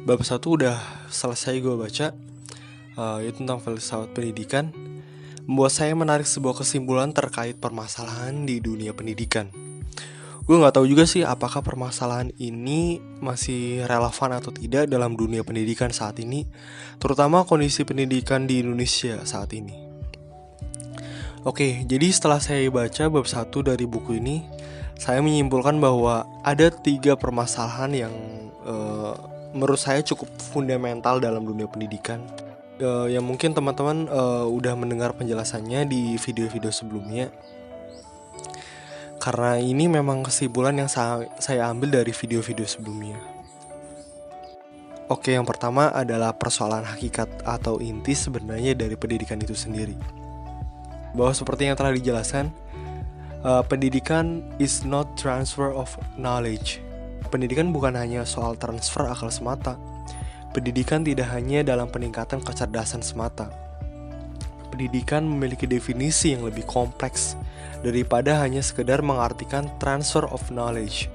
Bab 1 udah selesai gue baca, yaitu tentang filsafat pendidikan. Membuat saya menarik sebuah kesimpulan terkait permasalahan di dunia pendidikan. Gue gak tahu juga sih apakah permasalahan ini masih relevan atau tidak dalam dunia pendidikan saat ini, terutama kondisi pendidikan di Indonesia saat ini. Oke, jadi setelah saya baca bab 1 dari buku ini, saya menyimpulkan bahwa ada 3 permasalahan yang menurut saya cukup fundamental dalam dunia pendidikan, yang mungkin teman-teman udah mendengar penjelasannya di video-video sebelumnya. Karena ini memang kesimpulan yang saya ambil dari video-video sebelumnya. Oke, yang pertama adalah persoalan hakikat atau inti sebenarnya dari pendidikan itu sendiri. Bahwa seperti yang telah dijelaskan, pendidikan is not transfer of knowledge. Pendidikan bukan hanya soal transfer akal semata. Pendidikan tidak hanya dalam peningkatan kecerdasan semata. Pendidikan memiliki definisi yang lebih kompleks daripada hanya sekedar mengartikan transfer of knowledge.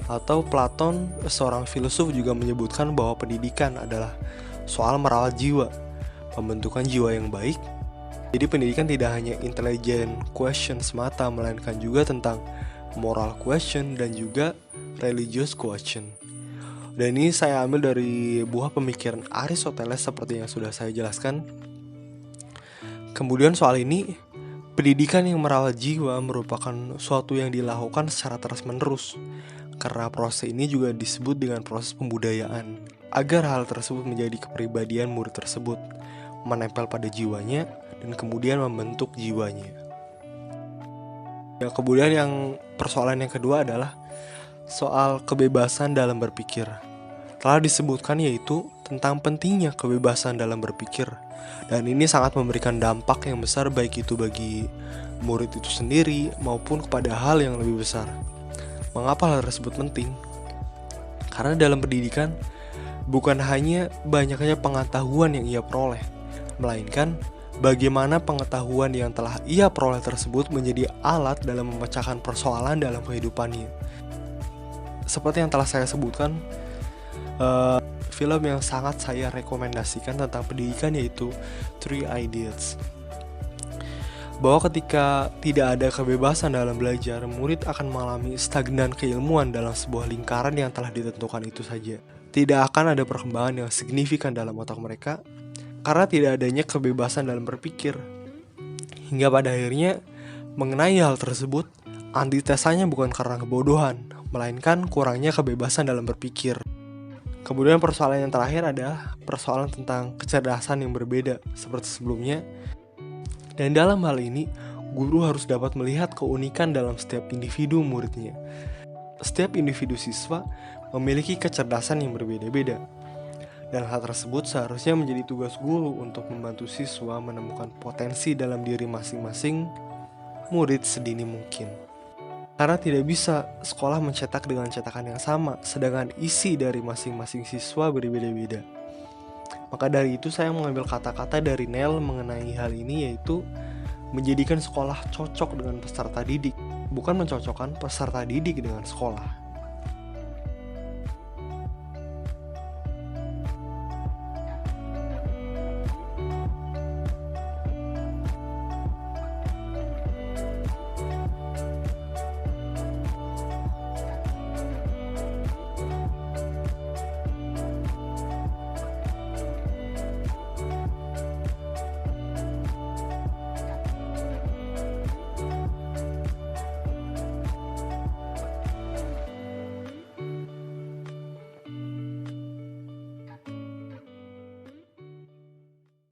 Atau Platon, seorang filosof, juga menyebutkan bahwa pendidikan adalah soal merawat jiwa, pembentukan jiwa yang baik. Jadi pendidikan tidak hanya intelligent question semata, melainkan juga tentang moral question dan juga religious question. Dan ini saya ambil dari buah pemikiran Aristoteles seperti yang sudah saya jelaskan. Kemudian soal ini, pendidikan yang merawat jiwa merupakan suatu yang dilakukan secara terus-menerus, karena proses ini juga disebut dengan proses pembudayaan, agar hal tersebut menjadi kepribadian murid tersebut, menempel pada jiwanya, dan kemudian membentuk jiwanya. Kemudian persoalan yang kedua adalah soal kebebasan dalam berpikir. Telah disebutkan yaitu tentang pentingnya kebebasan dalam berpikir, dan ini sangat memberikan dampak yang besar baik itu bagi murid itu sendiri maupun kepada hal yang lebih besar. Mengapa hal tersebut penting? Karena dalam pendidikan bukan hanya banyaknya pengetahuan yang ia peroleh, melainkan bagaimana pengetahuan yang telah ia peroleh tersebut menjadi alat dalam memecahkan persoalan dalam kehidupannya. Seperti yang telah saya sebutkan, film yang sangat saya rekomendasikan tentang pendidikan yaitu Three Idiots. Bahwa ketika tidak ada kebebasan dalam belajar, murid akan mengalami stagnan keilmuan dalam sebuah lingkaran yang telah ditentukan itu saja. Tidak akan ada perkembangan yang signifikan dalam otak mereka, karena tidak adanya kebebasan dalam berpikir. Hingga pada akhirnya, mengenai hal tersebut, antitesanya bukan karena kebodohan, melainkan kurangnya kebebasan dalam berpikir. Kemudian persoalan yang terakhir adalah persoalan tentang kecerdasan yang berbeda seperti sebelumnya. Dan dalam hal ini, guru harus dapat melihat keunikan dalam setiap individu muridnya. Setiap individu siswa memiliki kecerdasan yang berbeda-beda. Dan hal tersebut seharusnya menjadi tugas guru untuk membantu siswa menemukan potensi dalam diri masing-masing murid sedini mungkin. Karena tidak bisa sekolah mencetak dengan cetakan yang sama, sedangkan isi dari masing-masing siswa berbeda-beda. Maka dari itu saya mengambil kata-kata dari Neil mengenai hal ini, yaitu menjadikan sekolah cocok dengan peserta didik, bukan mencocokkan peserta didik dengan sekolah.